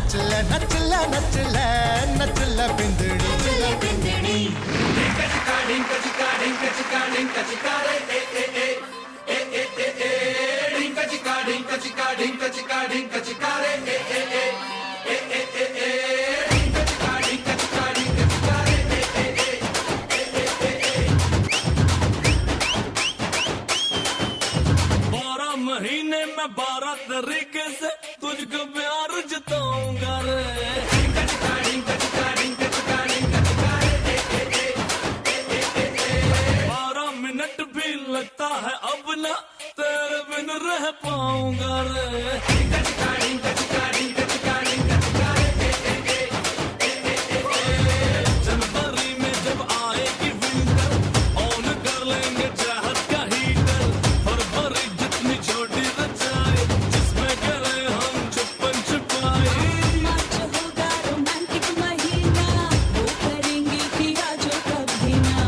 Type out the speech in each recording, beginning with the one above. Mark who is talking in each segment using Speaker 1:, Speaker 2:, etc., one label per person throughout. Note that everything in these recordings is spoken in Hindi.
Speaker 1: नचले नचले नचले नचले बिंदड़ी
Speaker 2: महीने में 12 तरीके से तुझको प्यार जताऊंगा रे। 12 मिनट भी लगता है अब ना तेरे बिन रह पाऊंगा रे। जनवरी में जब आएगी विंटर ऑन कर लेंगे चाहत का हीटर। फरवरी जितनी छोटी रचाई जिसमें करे हम छुपन छुपाई।
Speaker 3: मार्च होगा रोमांटिक महीना, वो करेंगे किया जो कभी ना।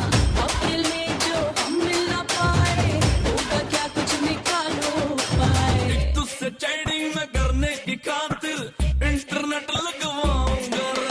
Speaker 3: अप्रैल में जो हम मिल ना पाए, होगा क्या कुछ निकालो पाए।
Speaker 2: तुझसे चैटिंग में करने की खातिर इंटरनेट लगवाऊंगा रे।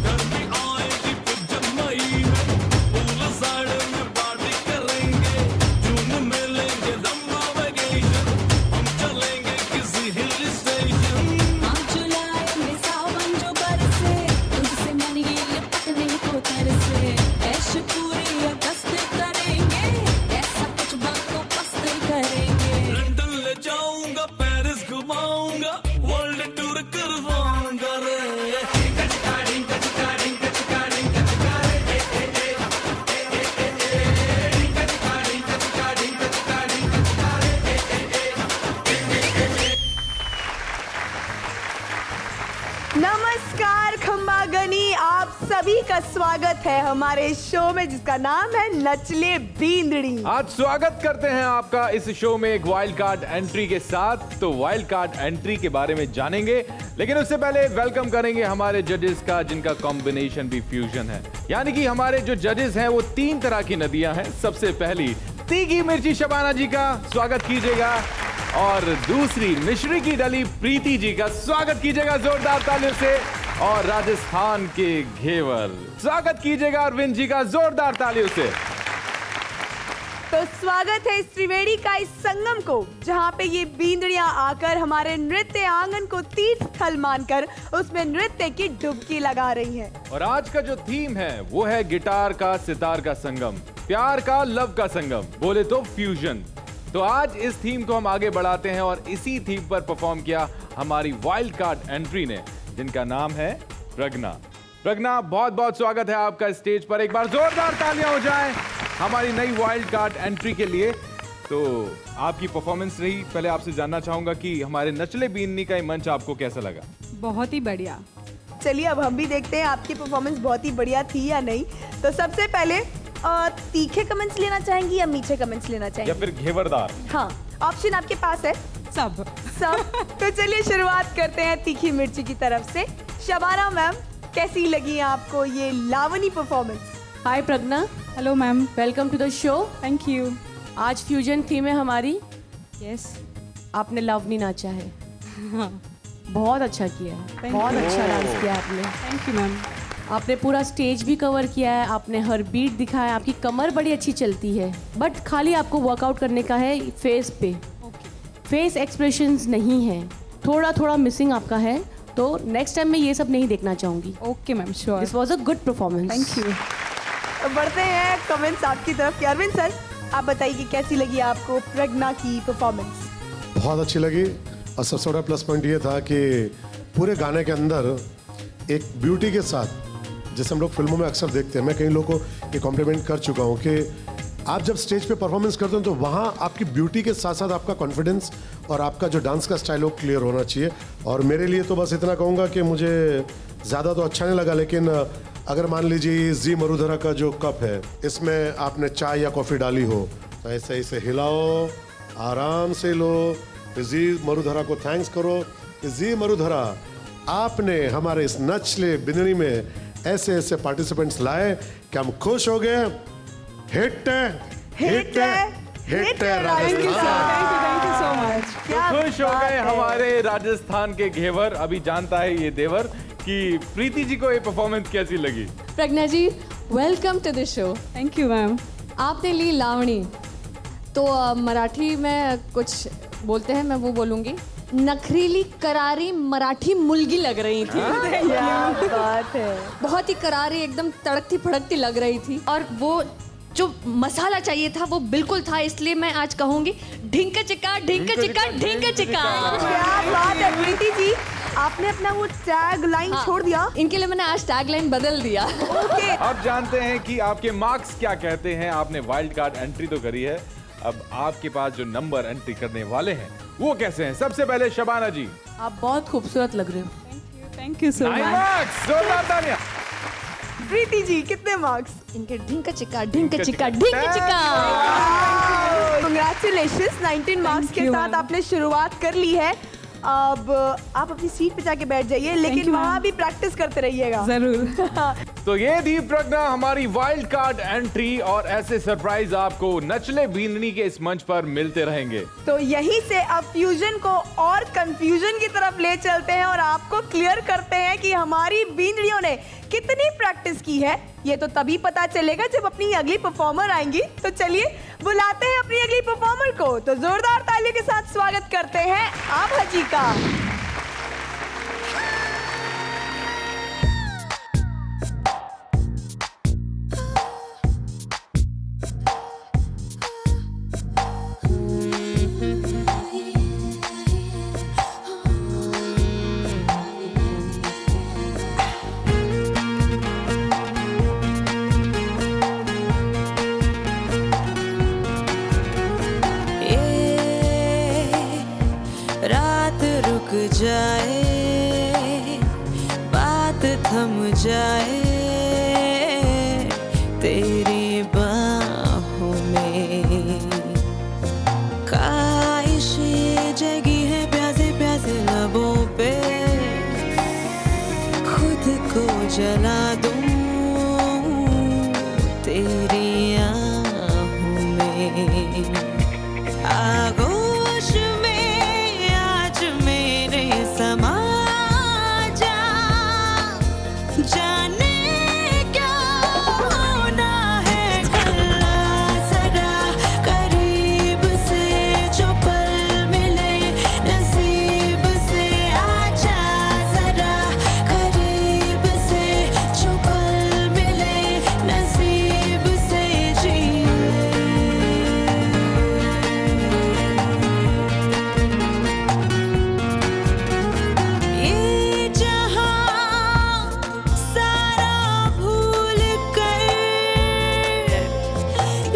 Speaker 2: गर्मी आएगी फिर जब मई में पूल साइड में पार्टी करेंगे। जून में लेंगे लंबा वेकेशन, हम चलेंगे किसी हिल स्टेशन।
Speaker 3: हाँ, जुलाई में सावन जो बरसे, तुझसे मन ये लिपटने को तरसे। ऐश पूरी अगस्त करेंगे, ऐसा कुछ बात को पस्त करेंगे।
Speaker 2: लंदन ले जाऊंगा, पेरिस घुमाऊंगा, वर्ल्ड टूर करवाऊंगा रे।
Speaker 4: नमस्कार खम्बागनी, आप सभी का स्वागत है हमारे शो में जिसका नाम है नचले बींदड़ी।
Speaker 5: आज स्वागत करते हैं आपका इस शो में एक वाइल्ड कार्ड एंट्री के साथ। तो वाइल्ड कार्ड एंट्री के बारे में जानेंगे, लेकिन उससे पहले वेलकम करेंगे हमारे जजेस का, जिनका कॉम्बिनेशन भी फ्यूजन है। यानी कि हमारे जो जजेस हैं वो 3 तरह की नदियां हैं। सबसे पहली तीखी मिर्ची शबाना जी का स्वागत कीजिएगा, और दूसरी मिश्री की डली प्रीति जी का स्वागत कीजिएगा जोरदार तालियों से, और राजस्थान के घेवर स्वागत कीजिएगा अरविंद जी का जोरदार तालियों से।
Speaker 4: तो स्वागत है इस त्रिवेणी का इस संगम को, जहाँ पे ये बींदड़ियाँ आकर हमारे नृत्य आंगन को तीर्थ स्थल मानकर उसमें नृत्य की डुबकी लगा रही हैं।
Speaker 5: और आज का जो थीम है वो है गिटार का सितार का संगम, प्यार का लव का संगम, बोले तो फ्यूजन। तो आज इस थीम को हम आगे बढ़ाते हैं और इसी थीम पर परफॉर्म किया हमारी वाइल्ड कार्ड एंट्री ने, जिनका नाम है प्रज्ञा। प्रज्ञा, बहुत बहुत स्वागत है आपका स्टेज पर। एक बार जोरदार तालियां हो जाएं हमारी नई वाइल्ड कार्ड एंट्री के लिए। तो आपकी परफॉर्मेंस रही, पहले आपसे जानना चाहूंगा कि हमारे नचले बींदनी का ये मंच आपको कैसा लगा?
Speaker 6: बहुत ही बढ़िया।
Speaker 4: चलिए अब हम भी देखते हैं आपकी परफॉर्मेंस बहुत ही बढ़िया थी या नहीं। तो सबसे पहले तीखे कमेंट्स लेना चाहेंगी या मीठे कमेंट्स लेना
Speaker 5: या
Speaker 4: चाहेंगी?
Speaker 5: फिर घेवरदार?
Speaker 4: हाँ, ऑप्शन आपके पास है
Speaker 6: सब
Speaker 4: सब। तो चलिए शुरुआत करते हैं तीखी मिर्ची की तरफ से। शबाना मैम, कैसी लगी आपको ये Lavani performance?
Speaker 7: Hi Pragya,
Speaker 6: hello ma'am,
Speaker 7: welcome to the show.
Speaker 6: Thank you.
Speaker 7: आज फ्यूजन थीम है हमारी।
Speaker 6: यस,
Speaker 7: आपने लव नहीं नाचा है,
Speaker 6: हाँ,
Speaker 7: बहुत अच्छा किया है,
Speaker 6: Thank
Speaker 7: बहुत
Speaker 6: you.
Speaker 7: अच्छा डांस किया आपने।
Speaker 6: Thank you ma'am.
Speaker 7: आपने पूरा स्टेज भी कवर किया है, आपने हर बीट दिखाया, आपकी कमर बड़ी अच्छी चलती है, बट खाली आपको वर्कआउट करने का है फेस पे। फेस एक्सप्रेशंस नहीं है, थोड़ा थोड़ा मिसिंग आपका है। तो नेक्स्ट टाइम मैं ये सब नहीं देखना चाहूंगी।
Speaker 6: Okay ma'am, sure.
Speaker 7: This was a good performance.
Speaker 6: Thank you.
Speaker 4: तो बढ़ते हैं कमेंट्स आपकी तरफ। अरविंद सर, आप बताइए कि कैसी लगी आपको प्रज्ञा की परफॉर्मेंस?
Speaker 8: बहुत अच्छी लगी, और सबसे बड़ा प्लस पॉइंट ये था कि पूरे गाने के अंदर एक ब्यूटी के साथ, जैसे हम लोग फिल्मों में अक्सर देखते हैं, मैं कई लोगों को ये कॉम्प्लीमेंट कर चुका हूँ कि आप जब स्टेज पे परफॉर्मेंस करते हो तो वहाँ आपकी ब्यूटी के साथ साथ आपका कॉन्फिडेंस और आपका जो डांस का स्टाइल वो क्लियर होना चाहिए। और मेरे लिए तो बस इतना कहूँगा कि मुझे ज़्यादा तो अच्छा नहीं लगा, लेकिन अगर मान लीजिए जी मरुधरा का जो कप है, इसमें आपने चाय या कॉफ़ी डाली हो तो ऐसे ऐसे हिलाओ, आराम से लो, जी मरुधरा को थैंक्स करो। जी मरुधरा, आपने हमारे इस नचले बिंदनी में ऐसे ऐसे पार्टिसिपेंट्स लाए कि हम खुश हो गए। Hit hit hit Rajasthan.
Speaker 6: Thank you so much.
Speaker 4: क्या
Speaker 5: खुश हो
Speaker 4: बात
Speaker 5: गए
Speaker 4: है।
Speaker 5: हमारे राजस्थान के घेवर। अभी जानता है ये देवर कि प्रीति जी को ये परफॉर्मेंस कैसी लगी।
Speaker 9: Pragya ji, welcome to the show.
Speaker 6: Thank you, ma'am.
Speaker 9: आपने ली लावणी, तो मराठी में कुछ बोलते हैं, मैं वो बोलूँगी। नखरीली करारी मराठी मुलगी लग रही थी।
Speaker 4: क्या बात है।
Speaker 9: बहुत ही करारी, एकदम तड़कती फड़कती लग रही थी, और वो जो मसाला चाहिए था वो बिल्कुल था। इसलिए मैं आज कहूँगी ढिंक चिका ढिंक चिका ढिंक चिका।
Speaker 4: क्या बात है प्रीति जी, आपने अपना वो टैग लाइन छोड़ दिया।
Speaker 9: इनके लिए मैंने आज टैग लाइन बदल दिया।
Speaker 4: ओके,
Speaker 5: अब जानते हैं कि आपके मार्क्स क्या कहते हैं। आपने वाइल्ड कार्ड एंट्री तो करी है, अब आपके पास जो नंबर एंट्री करने वाले हैं वो कैसे हैं। सबसे पहले शबाना जी,
Speaker 7: आप बहुत खूबसूरत लग रहे हो।
Speaker 6: Thank you so
Speaker 5: 9
Speaker 6: much.
Speaker 5: Marks. जोरदार तालियां।
Speaker 4: प्रीति जी कितने मार्क्स?
Speaker 9: इनके ढिंक चिका ढिंक चिका ढिंक चिका।
Speaker 4: कांग्रेचुलेशंस, 19 मार्क्स के
Speaker 6: you,
Speaker 4: साथ
Speaker 6: ma'am.
Speaker 4: आपने शुरुआत कर ली है। अब आप अपनी सीट पे जाके बैठ जाइए, लेकिन
Speaker 6: you,
Speaker 4: वहाँ
Speaker 6: ma'am.
Speaker 4: भी प्रैक्टिस करते रहिएगा।
Speaker 6: जरूर।
Speaker 5: तो ये थी प्रज्ञा हमारी वाइल्ड कार्ड एंट्री, और ऐसे सरप्राइज आपको नचले बींदनी के इस मंच पर मिलते रहेंगे।
Speaker 4: तो यहीं से अब फ्यूजन को और कंफ्यूजन की तरफ ले चलते हैं और आपको क्लियर करते हैं कि हमारी बींदड़ियों ने कितनी प्रैक्टिस की है। ये तो तभी पता चलेगा जब अपनी अगली परफॉर्मर आएंगी। तो चलिए बुलाते हैं अपनी अगली परफॉर्मर को। तो जोरदार तालियों के साथ स्वागत करते हैं आभा जी का।
Speaker 3: रात रुक जाए, बात थम जाए तेरी बाहों में। ख्वाहिशें जगी है प्यासे प्यासे लबों पे, खुद को जला दूं तेरी आहों में। आगोश में आज मेरे समा जा, जाने क्या होना है कल। सदा करीब से जो पल मिले नसीब से, आजा सदा करीब से जो पल मिले नसीब से जी। ये जहां सारा भूल कर,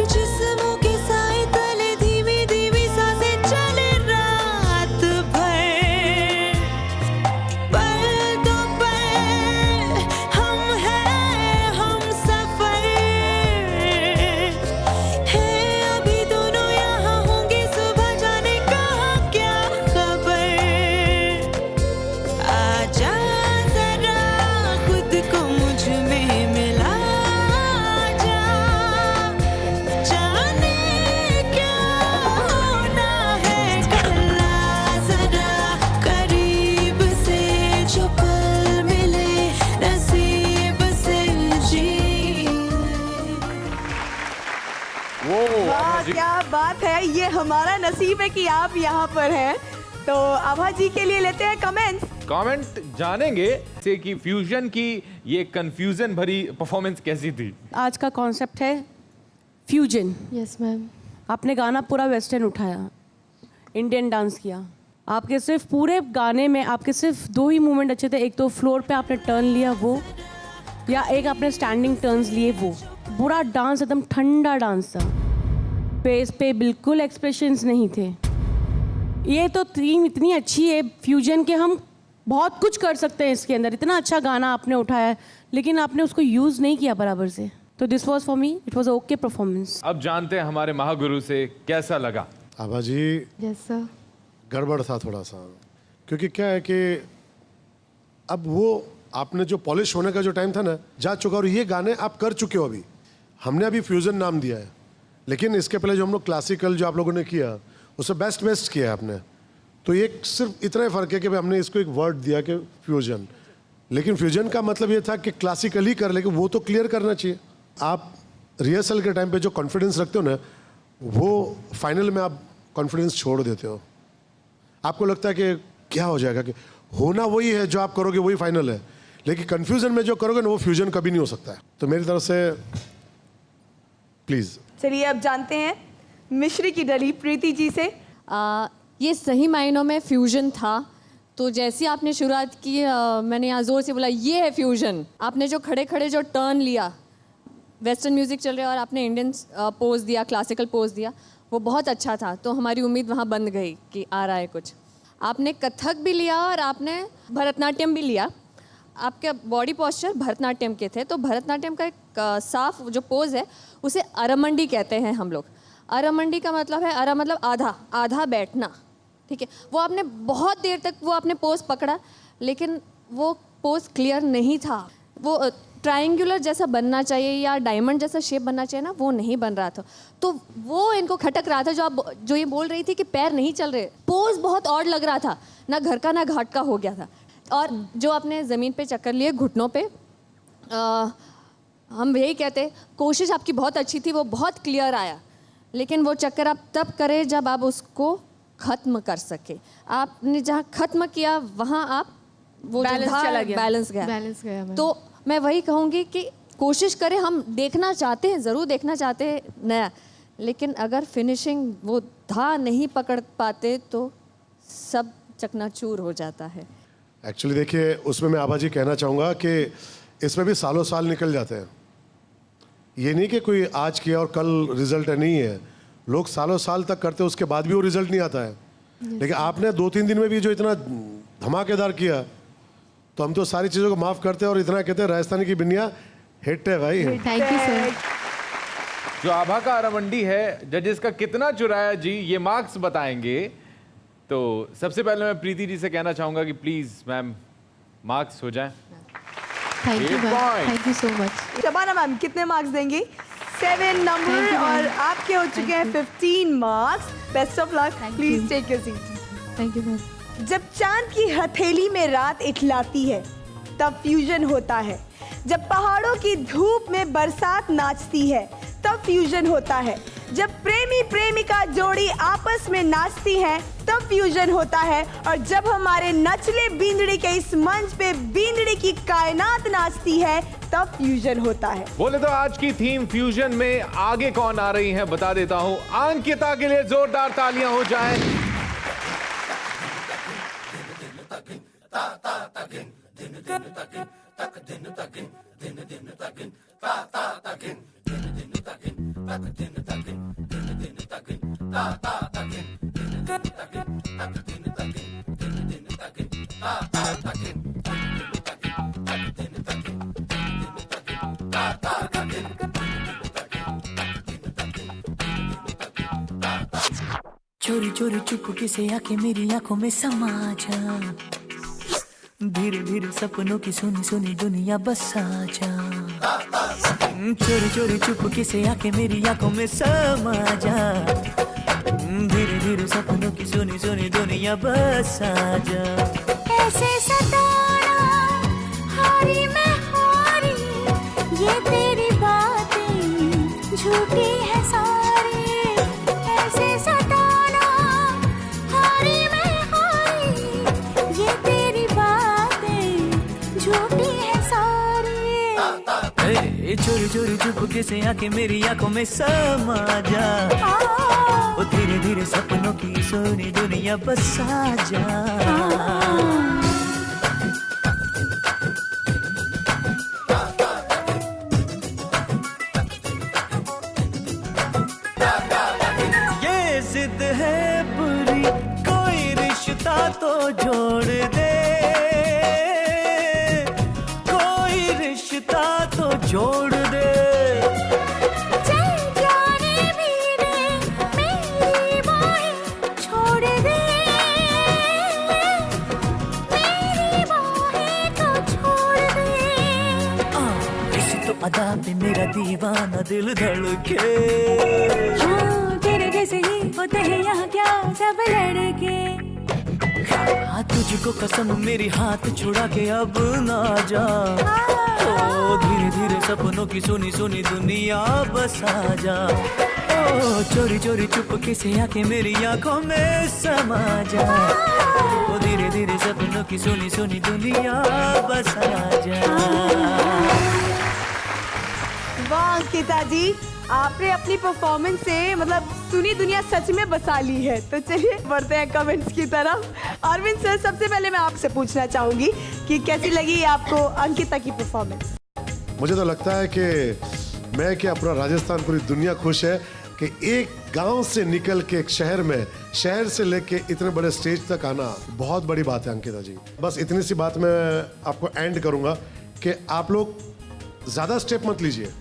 Speaker 3: जिस्मों के साए तले धीमी धीमी सांसें चले रात भर। पर्दों पर हम हैं हम सफर है, अभी दोनों यहाँ होंगे सुबह जाने कहाँ क्या खबर। आजा जरा खुद को मुझ में मिला जा, जाने क्या होना है कल। जरा करीब से जो पल मिले नसीब से जी।
Speaker 5: वो
Speaker 4: वाह, क्या बात है। ये हमारा नसीब है कि आप यहाँ पर हैं। तो आभा जी के लिए लेते हैं कमेंट्स।
Speaker 5: कमेंट जानेंगे से कि फ्यूजन की ये कंफ्यूजन भरी परफॉर्मेंस कैसी थी।
Speaker 7: आज का कॉन्सेप्ट है फ्यूजन।
Speaker 9: Yes ma'am.
Speaker 7: आपने गाना पूरा वेस्टर्न उठाया, इंडियन डांस किया। आपके सिर्फ पूरे गाने में आपके सिर्फ 2 ही मूवमेंट अच्छे थे। एक तो फ्लोर पे आपने टर्न लिया वो, या एक आपने स्टैंडिंग टर्न्स लिए वो। पूरा डांस एकदम ठंडा डांस था, फेस पे बिल्कुल एक्सप्रेशंस नहीं थे। ये तो थीम इतनी अच्छी है फ्यूजन के, हम बहुत कुछ कर सकते हैं इसके अंदर। इतना अच्छा गाना आपने उठाया है, लेकिन आपने उसको यूज़ नहीं किया बराबर से। तो this was for me, it was okay performance.
Speaker 5: अब जानते हैं हमारे महागुरु से कैसा लगा।
Speaker 8: आभा जी,
Speaker 9: यस सर।
Speaker 8: गड़बड़ था थोड़ा सा, क्योंकि क्या है कि अब वो आपने जो पॉलिश होने का जो टाइम था ना जा चुका, और ये गाने आप कर चुके हो अभी। हमने अभी फ्यूजन नाम दिया है, लेकिन इसके पहले जो हम लोग क्लासिकल जो आप लोगों ने किया उससे बेस्ट किया है आपने। तो एक सिर्फ इतना ही फ़र्क है कि हमने इसको एक वर्ड दिया कि फ्यूजन, लेकिन फ्यूजन का मतलब ये था कि क्लासिकल ही कर, लेकिन वो तो क्लियर करना चाहिए। आप रिहर्सल के टाइम पे जो कॉन्फिडेंस रखते हो ना, वो फाइनल में आप कॉन्फिडेंस छोड़ देते हो। आपको लगता है कि क्या हो जाएगा, कि होना वही है जो आप करोगे वही फाइनल है, लेकिन कन्फ्यूजन में जो करोगे ना वो फ्यूजन कभी नहीं हो सकता है। तो मेरी तरफ से प्लीज़।
Speaker 4: चलिए अब जानते हैं मिश्री की डली प्रीति जी से।
Speaker 9: ये सही मायनों में फ्यूजन था। तो जैसे आपने शुरुआत की, मैंने यहाँ ज़ोर से बोला ये है फ्यूजन। आपने जो खड़े खड़े जो टर्न लिया, वेस्टर्न म्यूज़िक चल रहा है और आपने इंडियन पोज दिया, क्लासिकल पोज दिया, वो बहुत अच्छा था। तो हमारी उम्मीद वहाँ बंद गई कि आ रहा है कुछ। आपने कथक भी लिया और आपने भरतनाट्यम भी लिया। आपके बॉडी पोस्चर भरतनाट्यम के थे। तो भरतनाट्यम का एक साफ जो पोज है उसे अरमंडी कहते हैं हम लोग। अरमंडी का मतलब है, अरा मतलब आधा, आधा बैठना, ठीक है। वो आपने बहुत देर तक वो आपने पोज पकड़ा, लेकिन वो पोज क्लियर नहीं था। वो ट्रायंगुलर जैसा बनना चाहिए या डायमंड जैसा शेप बनना चाहिए ना, वो नहीं बन रहा था। तो वो इनको खटक रहा था। जो ये बोल रही थी कि पैर नहीं चल रहे, पोज बहुत ऑड लग रहा था, ना घर का ना घाट का हो गया था। और जो आपने ज़मीन पे चक्कर लिए घुटनों पे, हम यही कहते, कोशिश आपकी बहुत अच्छी थी, वो बहुत क्लियर आया, लेकिन वो चक्कर आप तब करें जब आप उसको ख़त्म कर सके। आपने जहाँ ख़त्म किया वहाँ आप वो
Speaker 4: बैलेंस चला गया,
Speaker 9: बैलेंस गया। तो मैं वही कहूँगी कि कोशिश करें। हम देखना चाहते हैं, ज़रूर देखना चाहते हैं नया, लेकिन अगर फिनिशिंग वो धा नहीं पकड़ पाते तो सब चकनाचूर हो जाता है।
Speaker 8: एक्चुअली देखिए, उसमें मैं आभा जी कहना चाहूँगा कि इसमें भी सालों साल निकल जाते हैं। ये नहीं कि कोई आज किया और कल रिजल्ट है, नहीं है। लोग सालों साल तक करते हैं, उसके बाद भी वो रिजल्ट नहीं आता है। लेकिन आपने 2-3 दिन में भी जो इतना धमाकेदार किया, तो हम तो सारी चीज़ों को माफ़ करते हैं और इतना कहते हैं राजस्थानी की बिनिया हिट है भाई।
Speaker 9: Thank you sir.
Speaker 5: जो आभा का अरमंडी है, जजेस का कितना चुराया जी, ये मार्क्स बताएंगे। तो सबसे पहले मैं प्रीति जी से कहना चाहूंगा कि प्लीज मैम मार्क्स हो जाए।
Speaker 9: Thank you ma'am, thank you so much.
Speaker 4: Shabana ma'am कितने मार्क्स देंगी? 7 नंबर और आपके हो चुके हैं 15 marks. Best of luck, please take your seat.
Speaker 9: Thank you ma'am.
Speaker 4: जब चांद की हथेली में रात इठलाती है तब फ्यूजन होता है। जब पहाड़ों की धूप में बरसात नाचती है तब फ्यूजन होता है। जब प्रेमी प्रेमिका जोड़ी आपस में नाचती है तब फ्यूजन होता है। और जब हमारे नचले बींदड़ी के इस मंच पे बींदड़ी की कायनात नाचती है तब फ्यूजन होता है।
Speaker 5: बोले तो आज की थीम फ्यूजन में आगे कौन आ रही है बता देता हूँ। अंकिता के लिए जोरदार तालियां हो जाएं।
Speaker 10: चोरी चोरी चुपके से आके मेरी आंखों में समा जा। धीरे धीरे सपनों की सुनी सुनी दुनिया बसा जा। चोरी चोरी चुपके से आके मेरी आंखों में समा जा। धीरे धीरे सपनों की सुनी सुनी दुनिया बसा जा।
Speaker 3: ऐसे सताना हारी मैं हारी, ये तेरी बातें झूठी है सारी। ऐसे सताना हारी मैं हारी, ये तेरी बातें झूठी है सारी।
Speaker 10: चोरी चोरी चुपके से आके मेरी आंखों में समा जा। वो धीरे धीरे सपनों की सोनी दुनिया बसा जा। ये जिद है बुरी, कोई रिश्ता तो जोड़ दे। कोई रिश्ता तो जोड़ दे।
Speaker 3: चल जाने भी दे, मेरी बाहें छोड़ दे।
Speaker 10: मेरा दीवाना दिल धड़के।
Speaker 3: हाँ तेरे जैसे ही होते हैं यहाँ क्या सब लड़के।
Speaker 10: हाँ तुझको कसम मेरी हाथ छुड़ा के अब ना जा। ओ धीरे धीरे सपनों की सुनी सुनी दुनिया बसा जा। ओ चोरी चोरी चुपके से आके मेरी आंखों में समा जा। ओ धीरे धीरे सपनों की सुनी सुनी दुनिया बसा जा।
Speaker 4: वाह अंकिता जी, आपने अपनी परफॉर्मेंस से मतलब सुनी दुनिया सच में बसा ली है। तो चलिए बढ़ते हैं कमेंट्स की तरफ। अरविंद सर, सबसे पहले मैं आपसे पूछना चाहूंगी कि कैसी लगी आपको अंकिता की परफॉर्मेंस?
Speaker 8: मुझे तो लगता है कि मैं क्या पूरा राजस्थान, पूरी दुनिया खुश है कि एक गांव से निकल के एक शहर में, शहर से लेके इतने बड़े स्टेज तक आना बहुत बड़ी बात है अंकिता जी। बस इतनी सी बात मैं आपको एंड करूंगा कि आप लोग ज्यादा स्टेप मत लीजिए,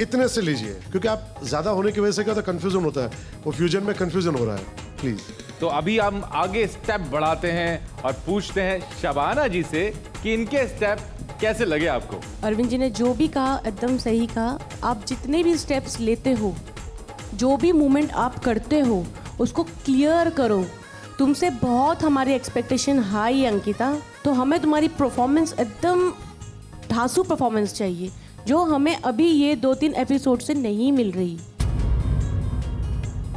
Speaker 8: इतने से लीजिए, क्योंकि आप ज्यादा होने की वजह से क्या होता है, कंफ्यूजन होता है, वो फ्यूजन में कंफ्यूजन हो रहा है। प्लीज।
Speaker 5: तो अभी हम आगे स्टेप बढ़ाते हैं और पूछते हैं शबाना जी से कि इनके स्टेप कैसे लगे आपको।
Speaker 7: अरविंद जी ने जो भी कहा एकदम सही कहा। आप जितने भी स्टेप्स लेते हो, जो भी मूवमेंट आप करते हो, उसको क्लियर करो। तुमसे बहुत हमारी एक्सपेक्टेशन हाई है अंकिता, तो हमें तुम्हारी परफॉर्मेंस एकदम ढांसू परफॉर्मेंस चाहिए, जो हमें अभी ये 2-3 एपिसोड से नहीं मिल रही।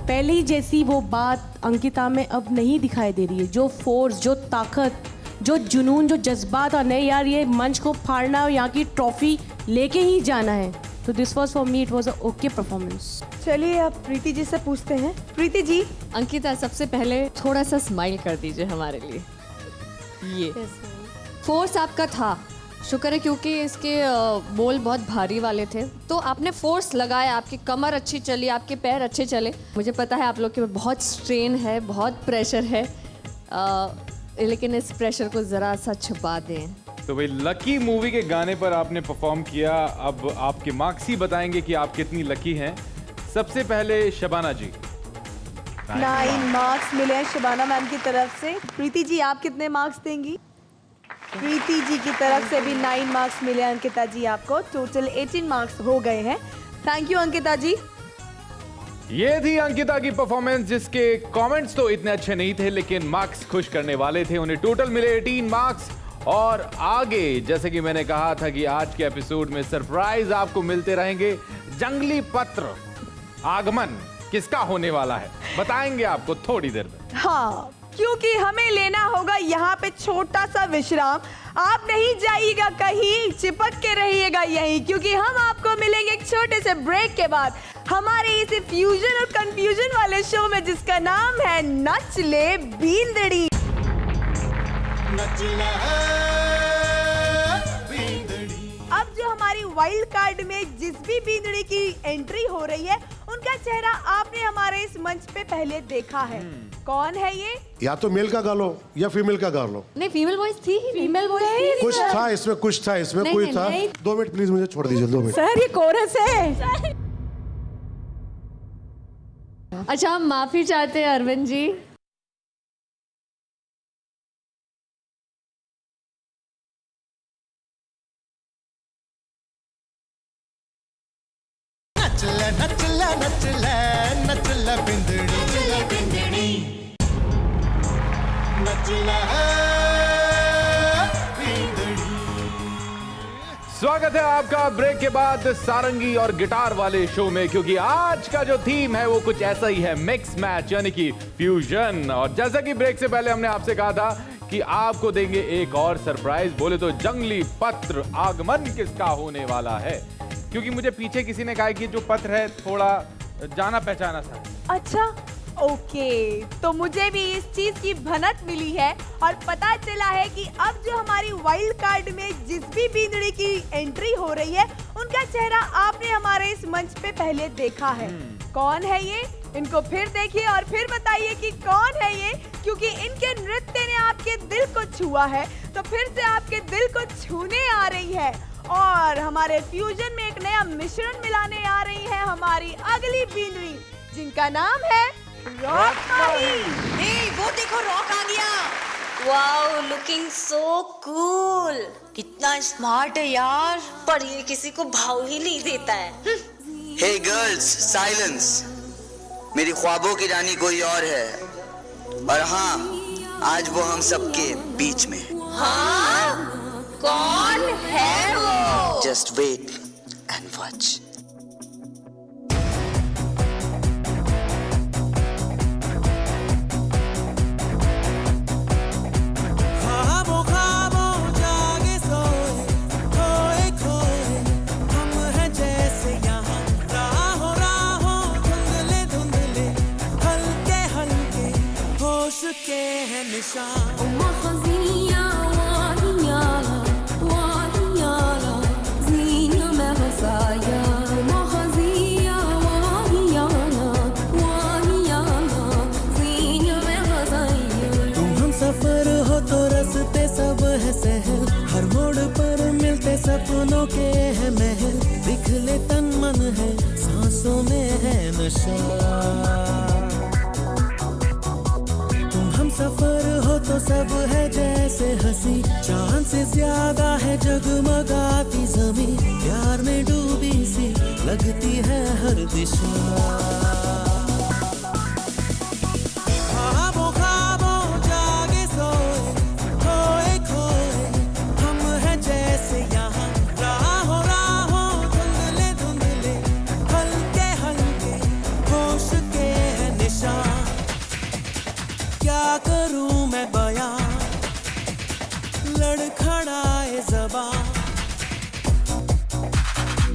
Speaker 7: पहले ही जैसी वो बात अंकिता में अब नहीं दिखाई दे रही है। जो फोर्स, जो ताकत, जो जुनून, जो जज्बात आने, यार ये मंच को फाड़ना और यहाँ की ट्रॉफी लेके ही जाना है। तो this was for me, it was a okay performance.
Speaker 4: चलिए अब प्रीति जी से पूछते हैं। प्रीति जी,
Speaker 9: अंकिता सबसे पहले थोड़ा सा स्माइल कर दीजिए हमारे लिए। ये फोर्स आपका था, शुक्र है, क्योंकि इसके बोल बहुत भारी वाले थे, तो आपने फोर्स लगाया, आपकी कमर अच्छी चली, आपके पैर अच्छे चले। मुझे पता है आप लोग के बहुत स्ट्रेन है, बहुत प्रेशर है, लेकिन इस प्रेशर को ज़रा सा छुपा दें।
Speaker 5: तो भाई लकी मूवी के गाने पर आपने परफॉर्म किया, अब आपके मार्क्स ही बताएंगे कि आप कितनी लकी हैं। सबसे पहले शबाना जी।
Speaker 4: 9 मार्क्स मिले हैं शबाना मैम की तरफ से। प्रीति जी, आप कितने मार्क्स देंगी? प्रीति जी की तरफ से भी 9 मार्क्स मिले अंकिता जी आपको। टोटल 18 मार्क्स हो गए हैं। थैंक यू अंकिता जी।
Speaker 5: ये थी अंकिता की परफॉर्मेंस, जिसके कमेंट्स तो इतने अच्छे नहीं थे, लेकिन मार्क्स खुश करने वाले थे। उन्हें टोटल मिले 18 मार्क्स। और आगे जैसे कि मैंने कहा था कि आज के एपिसोड में सरप्राइज आपको मिलते रहेंगे। जंगली पत्र आगमन किसका होने वाला है बताएंगे आपको थोड़ी देर में।
Speaker 4: हाँ, क्योंकि हमें लेना होगा यहाँ पे छोटा सा विश्राम। आप नहीं जाइएगा कहीं, चिपक के रहिएगा यहीं, क्योंकि हम आपको मिलेंगे एक छोटे से ब्रेक के बाद हमारे इस फ्यूजन और कंफ्यूजन वाले शो में, जिसका नाम है नच ले बींदड़ी। अब जो हमारी वाइल्ड कार्ड में जिस भी बींदड़ी की एंट्री हो रही है, उनका चेहरा आपने हमारे इस मंच पे पहले देखा है। कौन है ये?
Speaker 8: या तो मेल का गा लो या फीमेल का गा लो।
Speaker 9: नहीं, फीमेल वॉइस थी ही। फीमेल वॉइस
Speaker 8: कुछ था इसमें, कुछ था इसमें,
Speaker 9: नहीं,
Speaker 8: कोई
Speaker 9: नहीं,
Speaker 8: था।
Speaker 9: नहीं।
Speaker 8: 2 मिनट प्लीज मुझे छोड़ दीजिए, 2 मिनट।
Speaker 6: सर ये कोरस है।
Speaker 9: अच्छा, हम माफी चाहते हैं अरविंद जी।
Speaker 1: नचला नचला नचला बिंदड़ी नचला बिंदड़ी।
Speaker 5: स्वागत है आपका ब्रेक के बाद सारंगी और गिटार वाले शो में, क्योंकि आज का जो थीम है वो कुछ ऐसा ही है, मिक्स मैच यानी कि फ्यूजन। और जैसा कि ब्रेक से पहले हमने आपसे कहा था कि आपको देंगे एक और सरप्राइज, बोले तो जंगली पत्र आगमन किसका होने वाला है, क्योंकि मुझे पीछे किसी ने कहा कि जो पत्र है थोड़ा जाना पहचाना सा है।
Speaker 4: अच्छा, ओके, तो मुझे भी इस चीज की भनक मिली है और पता चला है कि अब जो हमारी वाइल्ड कार्ड में जिस भी बींदड़ी की एंट्री हो रही है, उनका चेहरा आपने हमारे इस मंच पे पहले देखा है। कौन है ये? इनको फिर देखिए और फिर बताइए कि कौन है ये, क्योंकि इनके नृत्य ने आपके दिल को छुआ है, तो फिर से आपके दिल को छूने आ रही है और हमारे फ्यूजन में एक नया मिश्रण मिलाने आ रही है हमारी अगली बींदड़ी, जिनका नाम है रॉक माही।
Speaker 3: वो देखो रॉक आ गया।
Speaker 11: Wow looking so cool. कितना स्मार्ट है यार, पर ये किसी को भाव ही नहीं देता है।
Speaker 12: हे गर्ल्स साइलेंस, मेरी ख्वाबों की रानी कोई और है, और हाँ आज वो हम सबके बीच में है।
Speaker 11: हाँ? कौन है वो?
Speaker 12: Just wait and watch.
Speaker 10: हर मोड़ पर मिलते सपनों के है महल, दिखले तन मन है सांसों में है नशा। तुम हम सफर हो तो सब है जैसे हंसी, चांद से ज्यादा है जगमगाती जमीन, प्यार में डूबी सी लगती है हर दिशा। क्या करूं मैं बयां, लड़खड़ाए ज़बां,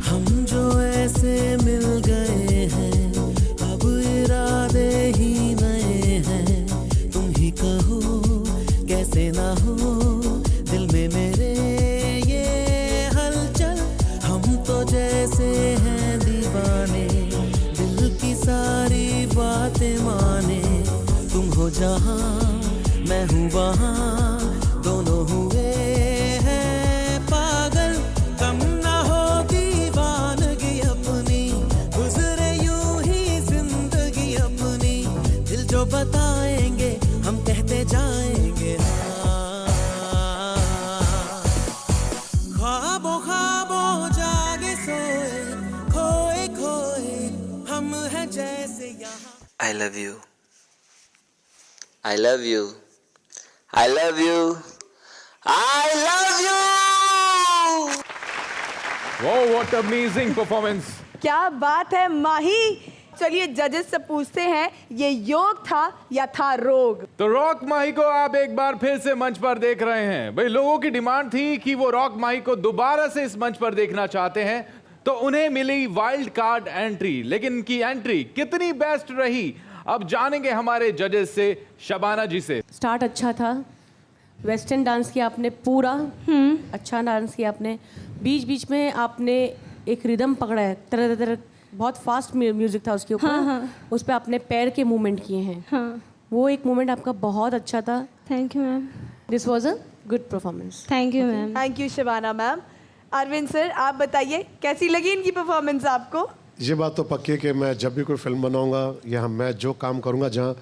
Speaker 10: हम जो ऐसे मिल गए हैं, अब इरादे ही नए हैं। तुम ही कहो कैसे ना हो दिल में मेरे ये हलचल, हम तो जैसे हैं दीवाने, दिल की सारी बातें माने। तुम हो जहां मैं हूँ वहां, दोनों हुए हैं पागल, कम ना हो दीवानगी अपनी, गुजरे यूं ही जिंदगी अपनी, दिल जो बताएंगे हम कहते जाएंगे। ख्वाबों ख्वाबों जागे सोए, खोए खोए हम हैं जैसे यहाँ।
Speaker 12: I love you. I love you. I love you. I love you.
Speaker 5: Wow, what amazing performance.
Speaker 4: क्या बात है माही। चलिए जजेस से पूछते हैं, ये योग था या था रोग?
Speaker 5: तो रॉक माही को आप एक बार फिर से मंच पर देख रहे हैं। भाई लोगों की डिमांड थी कि वो रॉक माही को दोबारा से इस मंच पर देखना चाहते हैं, तो उन्हें मिली वाइल्ड कार्ड एंट्री। लेकिन इनकी एंट्री कितनी बेस्ट रही, अब जानेंगे हमारे जजेस से, शबाना जी से।
Speaker 7: स्टार्ट अच्छा था, वेस्टर्न डांस किया आपने पूरा, अच्छा डांस किया आपने, बीच बीच में आपने एक रिदम पकड़ा है, तरह तरह बहुत फास्ट म्यूजिक था उसके ऊपर, उस पर आपने पैर के मूवमेंट किए हैं, वो एक मूवमेंट आपका बहुत अच्छा था।
Speaker 6: Thank you ma'am.
Speaker 7: This was a good performance.
Speaker 6: Thank you ma'am.
Speaker 4: Thank you Shabana ma'am. Arvind sir आप बताइए कैसी लगी इनकी परफॉर्मेंस आपको?
Speaker 8: ये बात तो पक्की है कि मैं जब भी कोई फिल्म बनाऊंगा या मैं जो काम करूंगा जहां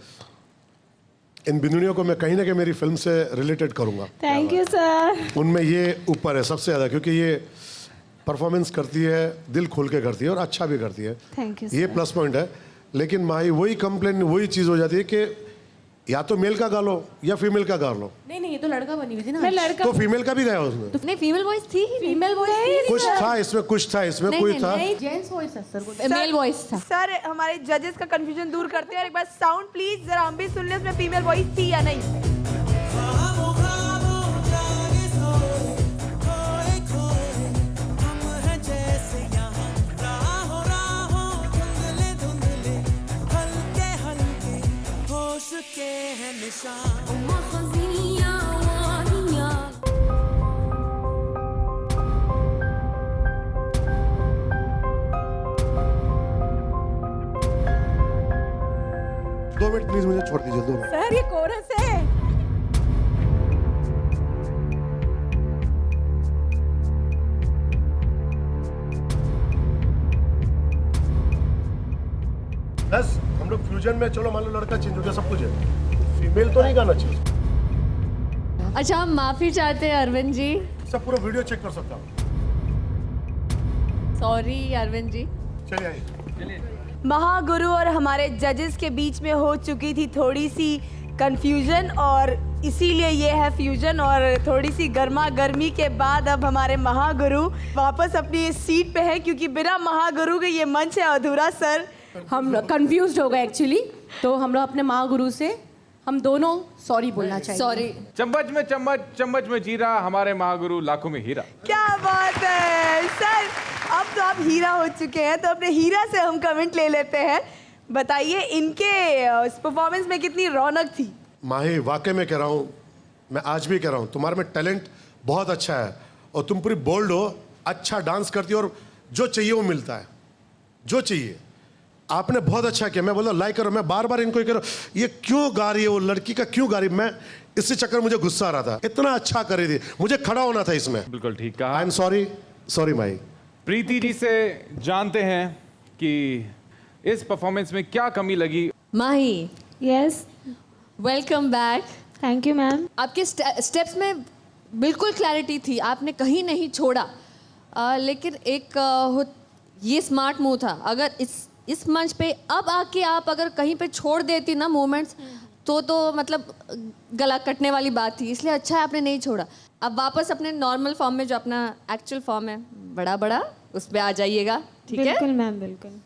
Speaker 8: इन बिंदुनियों को मैं कहीं ना कहीं मेरी फिल्म से रिलेटेड करूंगा।
Speaker 6: Thank you sir. उनमें
Speaker 8: ये ऊपर है सबसे ज़्यादा, क्योंकि ये परफॉर्मेंस करती है, दिल खोल के करती है और अच्छा भी करती है।
Speaker 6: Thank you.
Speaker 8: ये प्लस पॉइंट है। लेकिन माही वही कंप्लेन, वही चीज़ हो जाती है कि या तो मेल का गा लो या फीमेल का गा लो।
Speaker 7: नहीं ये तो लड़का बनी हुई थी ना।
Speaker 6: मैं लड़का
Speaker 8: तो फीमेल का भी गाया उसने।
Speaker 9: तो नहीं फीमेल वॉइस थी,
Speaker 7: फीमेल वॉइस
Speaker 8: कुछ था इसमें, कुछ था इसमें, कोई था
Speaker 7: जेंट्स वॉइस था सर,
Speaker 9: मेल वॉइस था।
Speaker 4: सर हमारे जजेस का कंफ्यूजन दूर करते हैं और एक बार साउंड प्लीज जरा हम भी सुन लें, उसमें फीमेल वॉइस थी या नहीं?
Speaker 8: दो मिनट प्लीज मुझे छोड़ दीजिए, 2 मिनट।
Speaker 6: सर ये कोरस है।
Speaker 8: बस हम लोग फ्यूजन में, चलो मान लो लड़का चेंज हो गया, सब कुछ है, फीमेल तो नहीं गाना चाहिए।
Speaker 9: अच्छा, हम माफी चाहते हैं अरविंद जी।
Speaker 8: सब पूरा वीडियो चेक कर सकता हूँ।
Speaker 9: सॉरी अरविंद जी।
Speaker 8: चलिए आइए।
Speaker 4: महागुरु और हमारे जजेस के बीच में हो चुकी थी थोड़ी सी कंफ्यूजन और इसीलिए ये है फ्यूजन। और थोड़ी सी गर्मा गर्मी के बाद अब हमारे महागुरु वापस अपनी सीट पे है, क्योंकि बिना महागुरु के ये मंच है अधूरा। सर
Speaker 7: हम कंफ्यूज हो गए एक्चुअली, तो हम लोग अपने महागुरु से हम दोनों सॉरी बोलना चाहिए।
Speaker 9: सॉरी।
Speaker 5: चम्मच में चम्मच, चम्मच में जीरा, हमारे महागुरु लाखों में हीरा।
Speaker 4: क्या बात है सर, अब तो आप हीरा हो चुके हैं, तो अपने हीरा से हम कमेंट ले लेते हैं। बताइए इनके परफॉर्मेंस में कितनी रौनक थी।
Speaker 8: माही, वाकई में कह रहा हूँ, मैं आज भी कह रहा हूँ, तुम्हारे में टैलेंट बहुत अच्छा है और तुम पूरी बोल्ड हो, अच्छा डांस करती हो और जो चाहिए वो मिलता है, जो चाहिए। आपने बहुत अच्छा किया। मैं बोला लाइक करो, मैं बार बार इनको ही कह रहा हूँ, ये क्यों गा रही है, वो लड़की का क्यों गा रही है। मैं इसी चक्कर मुझे गुस्सा आ रहा था, इतना अच्छा कर रही थी, मुझे खड़ा होना था इसमें।
Speaker 5: बिल्कुल ठीक कहा।
Speaker 8: आई एम सॉरी, सॉरी माही।
Speaker 5: प्रीति जी से जानते हैं कि इस परफॉर्मेंस में क्या कमी लगी।
Speaker 9: Mahi,
Speaker 6: yes,
Speaker 9: welcome back.
Speaker 6: Thank you ma'am.
Speaker 9: आपके स्टेप्स में बिल्कुल क्लैरिटी थी, आपने कहीं नहीं छोड़ा। लेकिन एक ये स्मार्ट मूव था। अगर इस मंच पे अब आके आप अगर कहीं पे छोड़ देती ना मोमेंट्स, तो मतलब गला कटने वाली बात थी। इसलिए अच्छा है आपने नहीं छोड़ा। अब वापस अपने नॉर्मल फॉर्म में, जो अपना एक्चुअल फॉर्म है, बड़ा उस पर आ जाइएगा, ठीक है?
Speaker 6: बिल्कुल मैम, बिल्कुल।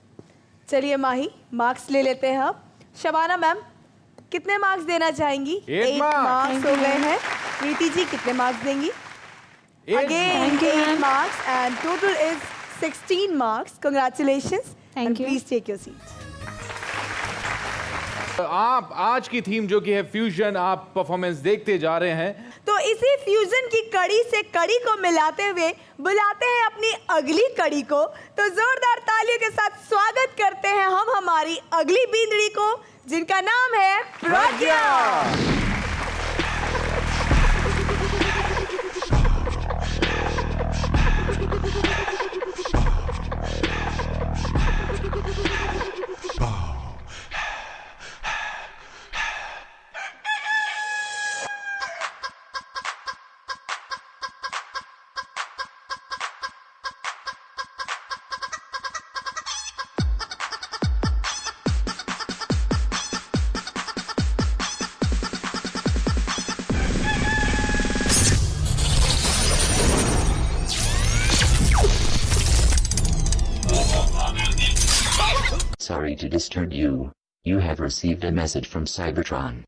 Speaker 4: चलिए माही, मार्क्स ले लेते हैं अब। शबाना मैम, कितने मार्क्स देना चाहेंगी? 8 मार्क्स हो गए हैं। प्रीति जी कितने मार्क्स देंगी? Again 8 marks and total is 16 marks. Congratulations and please take your seats.
Speaker 5: आप आज की थीम जो कि है फ्यूजन, आप परफॉर्मेंस देखते जा रहे हैं,
Speaker 4: तो इसी फ्यूजन की कड़ी से कड़ी को मिलाते हुए बुलाते हैं अपनी अगली कड़ी को। तो जोरदार तालियों के साथ स्वागत करते हैं हम हमारी अगली बींदड़ी को, जिनका नाम है प्रज्ञा।
Speaker 13: Sorry to disturb you. You have received a message from Cybertron.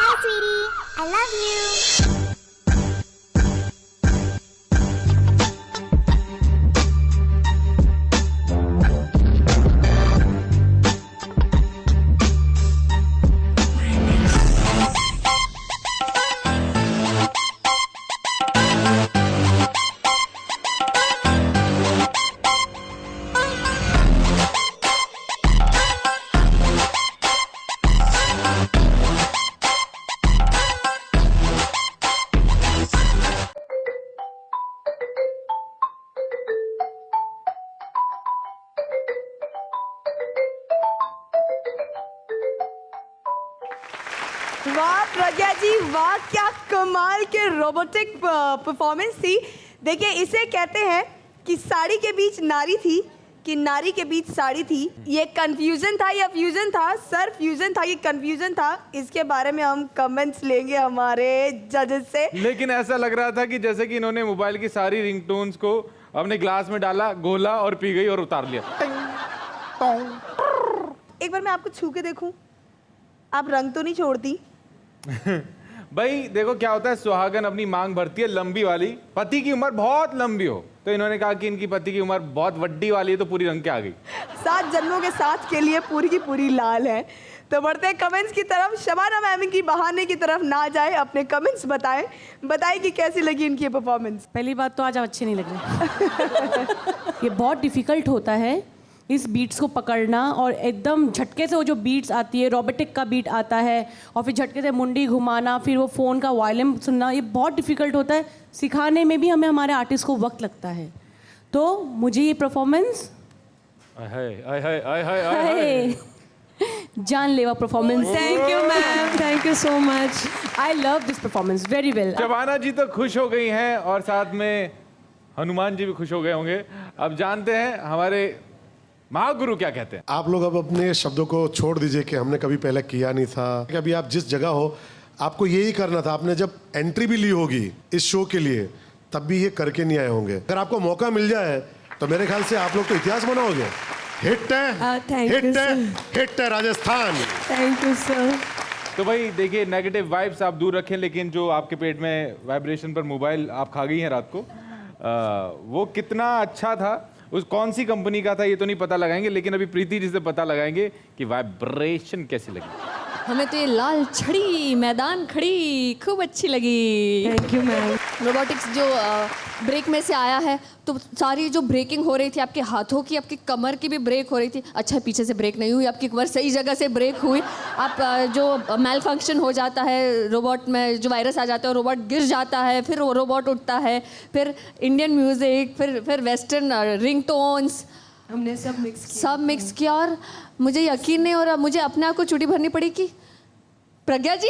Speaker 14: Hi, sweetie. I love you.
Speaker 4: वाह प्रज्ञा जी, वाह, क्या कमाल के रोबोटिक परफॉर्मेंस थी। देखिए, इसे कहते हैं कि साड़ी के बीच नारी थी कि नारी के बीच साड़ी थी। ये कंफ्यूजन था या फ्यूजन था? सर फ्यूजन था कि कंफ्यूजन था? इसके बारे में हम कमेंट्स लेंगे हमारे जजेस से।
Speaker 5: लेकिन ऐसा लग रहा था कि जैसे कि इन्होंने मोबाइल की सारी रिंगटोन्स को अपने ग्लास में डाला, घोला और पी गई और उतार लिया।
Speaker 4: एक बार मैं आपको छू के देखूं, आप रंग तो नहीं छोड़ती?
Speaker 5: भाई देखो क्या होता है, सुहागन अपनी मांग भरती है लंबी वाली, पति की उम्र बहुत लंबी हो, तो इन्होंने कहा कि इनकी पति की उम्र बहुत वड्डी वाली है, तो पूरी रंग के आ गई।
Speaker 4: 7 जन्मों के साथ के लिए पूरी की पूरी लाल है। तो बढ़ते हैं कमेंट्स की तरफ। शबाना मैम की बहाने की तरफ ना जाए, अपने कमेंट्स बताएं कि कैसी लगी इनकी परफॉर्मेंस।
Speaker 7: पहली बात तो आज आप अच्छे नहीं लग रहे। ये बहुत डिफिकल्ट होता है इस बीट्स को पकड़ना और एकदम झटके से वो जो बीट्स आती है, रोबोटिक का बीट आता है और फिर झटके से मुंडी घुमाना, फिर वो फ़ोन का वायलिन सुनना, ये बहुत डिफ़िकल्ट होता है। सिखाने में भी हमें हमारे आर्टिस्ट को वक्त लगता है। तो मुझे ये परफॉर्मेंस जानलेवा performance.
Speaker 4: Thank you ma'am,
Speaker 7: thank you so much. I love this performance very well.
Speaker 5: Shabana ji तो खुश हो गई हैं और साथ में हनुमान जी भी खुश हो गए होंगे। अब जानते हैं हमारे महागुरु क्या कहते हैं।
Speaker 8: आप लोग अब अपने शब्दों को छोड़ दीजिए कि हमने कभी पहले किया नहीं था। अभी आप जिस जगह हो आपको यही करना था। आपने जब एंट्री भी ली होगी इस शो के लिए तब भी ये करके नहीं आए होंगे। अगर आपको मौका मिल जाए तो मेरे ख्याल से आप लोग तो इतिहास बनाओगे। हिट है राजस्थान।
Speaker 7: Thank you sir.
Speaker 5: तो भाई देखिए, नेगेटिव वाइब्स आप दूर रखें, लेकिन जो आपके पेट में वाइब्रेशन पर मोबाइल आप खा गई हैं रात को, वो कितना अच्छा था, उस कौन सी कंपनी का था ये तो नहीं पता लगाएंगे, लेकिन अभी प्रीति जी से पता लगाएंगे कि वाइब्रेशन कैसी लगी।
Speaker 9: हमें तो ये लाल छड़ी मैदान खड़ी खूब अच्छी लगी।
Speaker 7: Thank you ma'am.
Speaker 9: रोबोटिक्स जो ब्रेक में से आया है तो सारी जो ब्रेकिंग हो रही थी, आपके हाथों की, आपकी कमर की भी ब्रेक हो रही थी। अच्छा, पीछे से ब्रेक नहीं हुई, आपकी कमर सही जगह से ब्रेक हुई। आप जो मेल फंक्शन हो जाता है रोबोट में, जो वायरस आ जाता है, रोबोट गिर जाता है, फिर वो रोबोट उठता है, फिर इंडियन म्यूज़िक, फिर वेस्टर्न रिंगटोन्स,
Speaker 7: हमने सब मिक्स
Speaker 9: किया। और मुझे यकीन नहीं हो रहा, मुझे अपने आप को चुटी भरनी पड़ी कि प्रज्ञा जी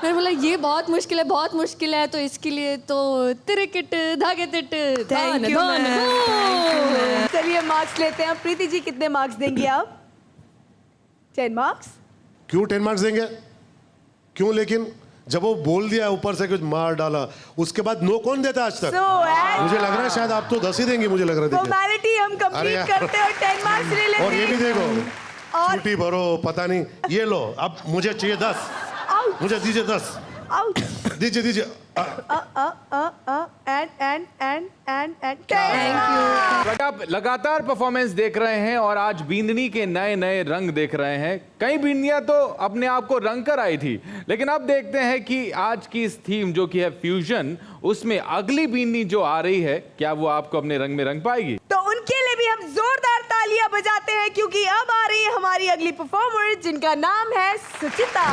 Speaker 9: मैंने बोला ये बहुत मुश्किल है, तो इसके लिए तो तिरकिट धागे तिट।
Speaker 4: Thank you. चलिए मार्क्स लेते हैं। प्रीति जी कितने मार्क्स देंगी आप? 10 मार्क्स।
Speaker 8: क्यों 10 मार्क्स देंगे? क्यों? लेकिन जब वो बोल दिया ऊपर से कुछ मार डाला, उसके बाद नो कौन देता आज तक? मुझे लग रहा है शायद आप तो 10 ही देंगे। मुझे लग रहा है
Speaker 4: फॉर्मेलिटी हम कंप्लीट करते हैं और 10 मार्क्स ले लेते हैं।
Speaker 8: और ये भी देखो, छुट्टी भरो, पता नहीं, ये लो, अब मुझे चाहिए 10। मुझे दीजिए 10। दीजिए।
Speaker 5: आप लगातार परफॉर्मेंस देख रहे हैं और आज बींदनी के नए नए रंग देख रहे हैं। कई बींदियां तो अपने आप को रंग कर आई थी, लेकिन अब देखते हैं कि आज की इस थीम जो कि है फ्यूजन, उसमें अगली बींदनी जो आ रही है, क्या वो आपको अपने रंग में रंग पाएगी?
Speaker 4: तो उनके लिए भी हम जोरदार तालियां बजाते हैं, क्योंकि अब आ रही है हमारी अगली परफॉर्मर, जिनका नाम है सुचिता।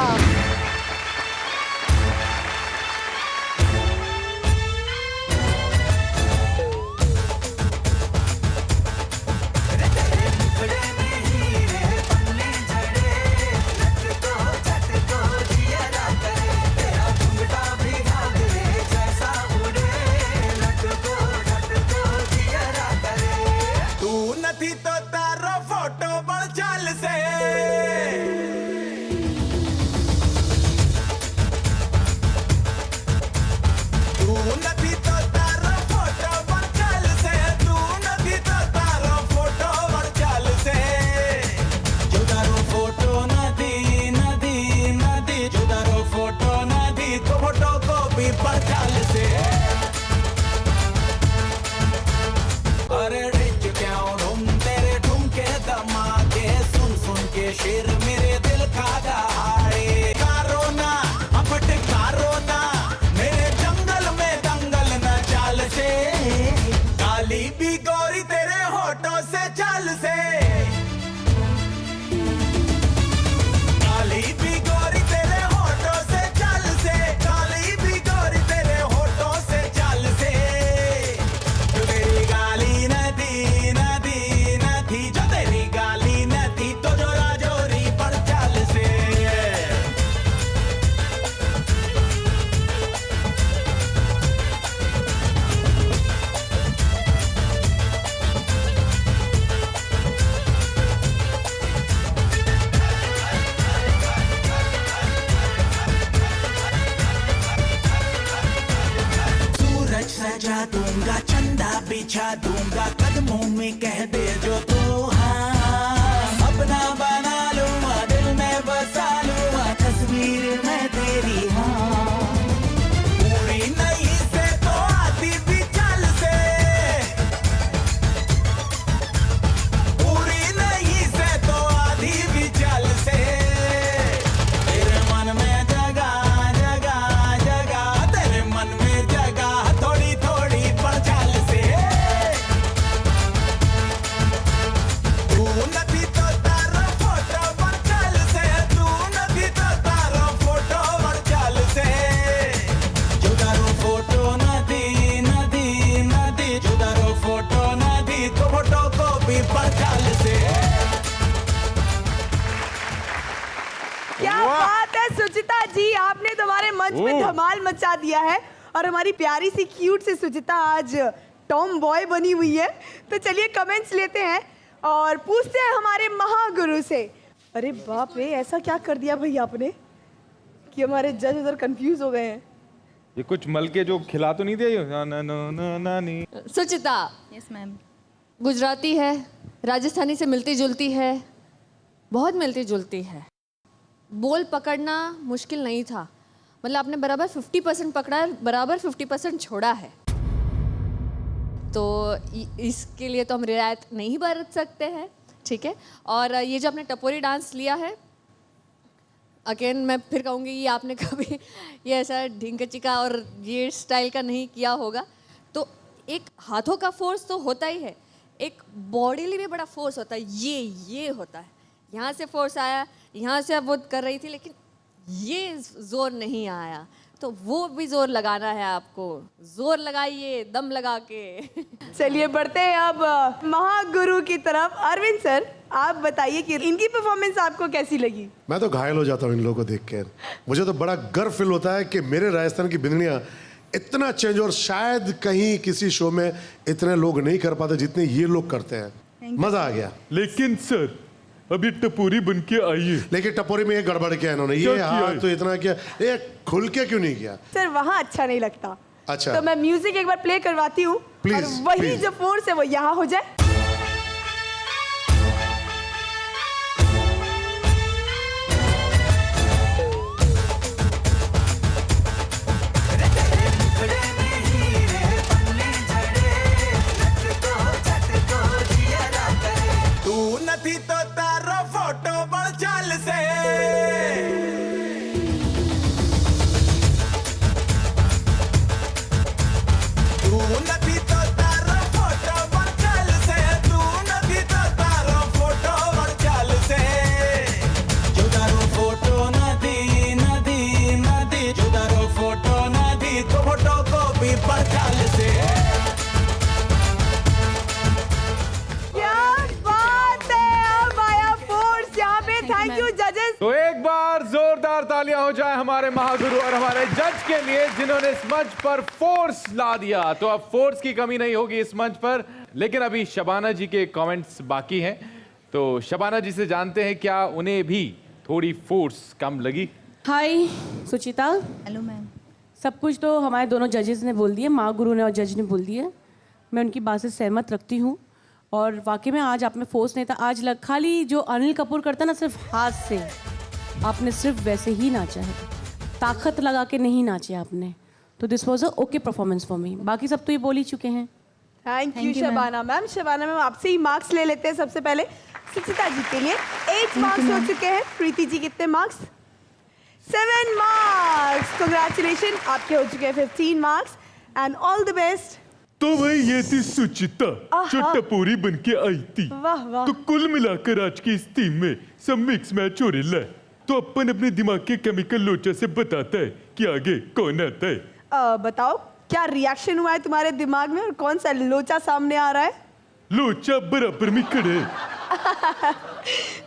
Speaker 10: बिछा दूंगा कदमों में, कह दे जो तो हाँ, अपना बना लूंगा, दिल में बसा लूंगा, तस्वीर मैं तेरी। हाँ, पूरी नहीं से तो आती भी चाल से, पूरी नहीं से तो आधी भी चाल से, तेरे मन में जगह जगह जगह, तेरे मन में जगह थोड़ी थोड़ी पर चाल से।
Speaker 4: जी, आपने तो हमारे मंच में धमाल मचा दिया है और हमारी प्यारी सी क्यूट सी सुचिता आज टॉम बॉय बनी हुई है। तो चलिए कमेंट्स लेते हैं और पूछते हैं हमारे महागुरु से। अरे बाप रे, ऐसा क्या कर दिया भाई आपने कि हमारे जज उधर कंफ्यूज हो गए हैं।
Speaker 5: ये कुछ मल के जो खिला तो नहीं दिया? नानी।
Speaker 9: सुचिता।
Speaker 6: Yes ma'am.
Speaker 9: गुजराती है, राजस्थानी से मिलती जुलती है, बहुत मिलती जुलती है। बोल पकड़ना मुश्किल नहीं था, मतलब आपने बराबर 50% पकड़ा है, बराबर 50% छोड़ा है। तो इसके लिए तो हम रियायत नहीं बरत सकते हैं, ठीक है। और ये जो आपने टपोरी डांस लिया है, अगेन मैं फिर कहूँगी ये आपने कभी ये ऐसा ढिंकचिका और ये स्टाइल का नहीं किया होगा। तो एक हाथों का फोर्स तो होता ही है, एक बॉडीली भी बड़ा फोर्स होता है, ये होता है। यहाँ से फोर्स आया, यहाँ से अब वो कर रही थी, लेकिन ये जोर नहीं आया, तो वो भी जोर लगाना है आपको। जोर लगाइए दम लगा के।
Speaker 4: चलिए बढ़ते हैं अब महागुरु की तरफ। अरविंद सर, आप बताइए कि इनकी परफॉर्मेंस आपको कैसी लगी?
Speaker 8: मैं तो घायल हो जाता हूँ इन लोगों को देख कर। मुझे तो बड़ा गर्व फील होता है कि मेरे राजस्थान की बिंदनियाँ इतना चेंज, और शायद कहीं किसी शो में इतने लोग नहीं कर पाते जितने ये लोग करते हैं। मजा आ गया।
Speaker 15: लेकिन सर अभी टपोरी बन के आई है।
Speaker 8: लेकिन टपोरी में ये गड़बड़ किया इन्होंने, ये हाथ तो इतना किया, ये खुल के क्यों नहीं किया?
Speaker 4: सर वहाँ अच्छा नहीं लगता।
Speaker 8: अच्छा,
Speaker 4: तो मैं म्यूजिक एक बार प्ले करवाती हूँ और वही जो फोर्स है वो यहाँ हो जाए।
Speaker 5: तो एक बार जोरदार तालियां हो जाए हमारे महागुरु और हमारे जज के लिए जिन्होंने इस मंच पर फोर्स ला दिया। तो अब फोर्स की कमी नहीं होगी इस मंच पर, लेकिन अभी शबाना जी के कमेंट्स बाकी हैं। तो शबाना जी से जानते हैं क्या उन्हें भी थोड़ी फोर्स कम लगी?
Speaker 7: हाय सुचिता।
Speaker 6: Hello ma'am.
Speaker 7: सब कुछ तो हमारे दोनों जजेस ने बोल दिया, महागुरु ने और जज ने बोल दिया। मैं उनकी बात से सहमत रखती हूँ और वाकई में आज आप में फोर्स नहीं था। आज खाली जो अनिल कपूर करता ना सिर्फ हाथ से, आपने सिर्फ वैसे ही नाचा है, ताकत लगा के नहीं नाचे आपने। तो this was a okay performance for me. बाकी सब तो ये बोल ही चुके हैं।
Speaker 4: Thank you Shabana ma'am. Shabana ma'am आपसे ही मार्क्स ले लेते हैं। सबसे पहले सुचिता जी के लिए 8 मार्क्स हो चुके हैं। प्रीति जी कितने मार्क्स? 7 मार्क्स। कांग्रेचुलेशन, आपके हो चुके हैं 15 marks and all the best.
Speaker 15: तो भाई ये थी सुचिता जो टपोरी बन के आई थी।
Speaker 4: वाह वाह।
Speaker 15: तो कुल मिलाकर आज की इस टीम में सब मिक्स मैच हो रहा है। तो अपन अपने दिमाग के केमिकल लोचा से बताता है कि आगे कौन आता है।
Speaker 4: बताओ क्या रिएक्शन हुआ है तुम्हारे दिमाग में और कौन सा लोचा सामने आ रहा है?
Speaker 15: लोचा बराबर में खड़े।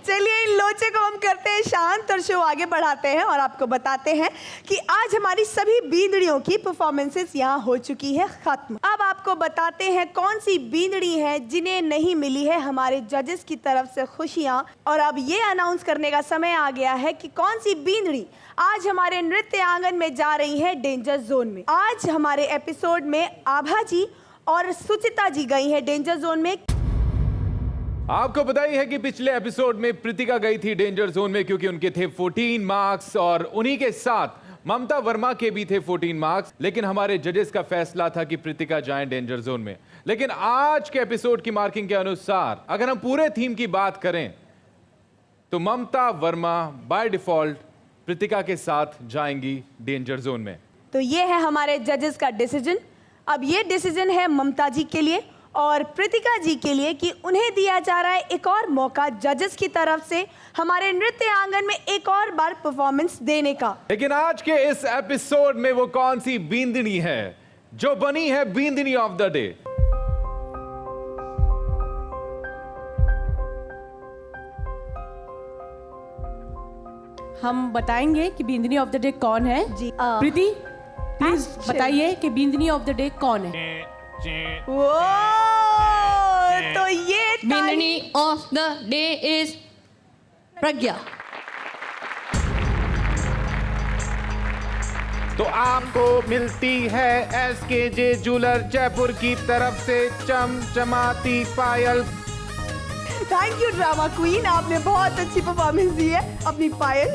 Speaker 4: चलिए इन लोचे को हम करते हैं शांत और शो आगे बढ़ाते हैं और आपको बताते हैं कि आज हमारी सभी बींदड़ियों की परफॉर्मेंसेस यहाँ हो चुकी है खत्म। अब आपको बताते हैं कौन सी बींदड़ी है जिन्हें नहीं मिली है हमारे जजेस की तरफ से खुशियाँ। और अब ये अनाउंस करने का समय आ गया है कि कौन सी बींदड़ी आज हमारे नृत्य आंगन में जा रही है डेंजर जोन में। आज हमारे एपिसोड में आभा जी और सुचिता जी गई है डेंजर जोन में।
Speaker 5: आपको बताई है कि पिछले एपिसोड में प्रीतिका गई थी डेंजर जोन में क्योंकि उनके थे 14 मार्क्स और उन्हीं के साथ ममता वर्मा के भी थे 14 मार्क्स। लेकिन हमारे जजेस का फैसला था कि प्रीतिका जाएं डेंजर जोन में। लेकिन आज के एपिसोड की मार्किंग के अनुसार अगर हम पूरे थीम की बात करें तो ममता वर्मा बाय डिफॉल्ट प्रीतिका के साथ जाएंगी डेंजर जोन में।
Speaker 4: तो ये है हमारे जजेस का डिसीजन। अब ये डिसीजन है ममता जी के लिए और प्रीतिका जी के लिए कि उन्हें दिया जा रहा है एक और मौका जजेस की तरफ से हमारे नृत्य आंगन में एक और बार परफॉर्मेंस देने का।
Speaker 5: लेकिन आज के इस एपिसोड में वो कौन सी बींदनी है जो बनी है बींदनी ऑफ द डे?
Speaker 7: हम बताएंगे कि बिंदनी ऑफ द डे कौन है।
Speaker 4: जी
Speaker 7: प्रीति प्लीज बताइए कि बिंदनी ऑफ द डे कौन है।
Speaker 4: वो तो ये
Speaker 9: बिंदनी ऑफ द डे इज प्रज्ञा।
Speaker 5: तो आपको मिलती है SKJ ज्वेलर जयपुर की तरफ से चमचमाती पायल।
Speaker 4: थैंक यू ड्रामा क्वीन, आपने बहुत अच्छी परफॉर्मेंस दी है अपनी पायल।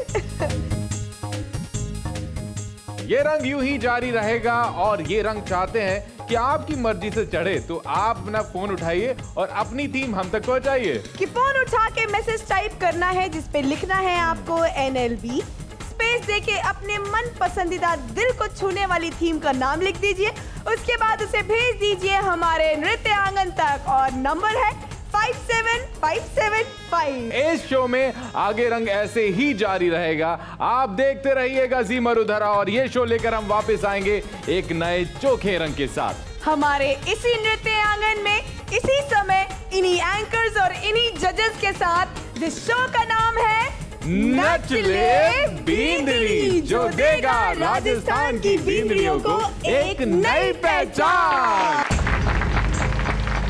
Speaker 5: ये रंग यूं ही जारी रहेगा और ये रंग चाहते हैं कि आपकी मर्जी से चढ़े, तो आप अपना फोन उठाइए और अपनी थीम हम तक पहुंचाइए।
Speaker 4: कि फोन उठा के मैसेज टाइप करना है जिसपे लिखना है आपको NLB, स्पेस देके अपने मन पसंदीदा दिल को छूने वाली थीम का नाम लिख दीजिए। उसके बाद उसे भेज दीजिए हमारे नृत्य आंगन तक और नंबर है 57575।
Speaker 5: इस शो में आगे रंग ऐसे ही जारी रहेगा। आप देखते रहिएगा जी मरुधरा, और ये शो लेकर हम वापस आएंगे एक नए चोखे रंग के साथ
Speaker 4: हमारे इसी नृत्य आंगन में इसी समय इन्हीं एंकर्स और इन्हीं जजेस के साथ। जिस शो का नाम है
Speaker 5: नच ले बींदनी, जो देगा राजस्थान की बींदनियों को एक नई पहचान।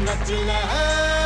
Speaker 1: नच ले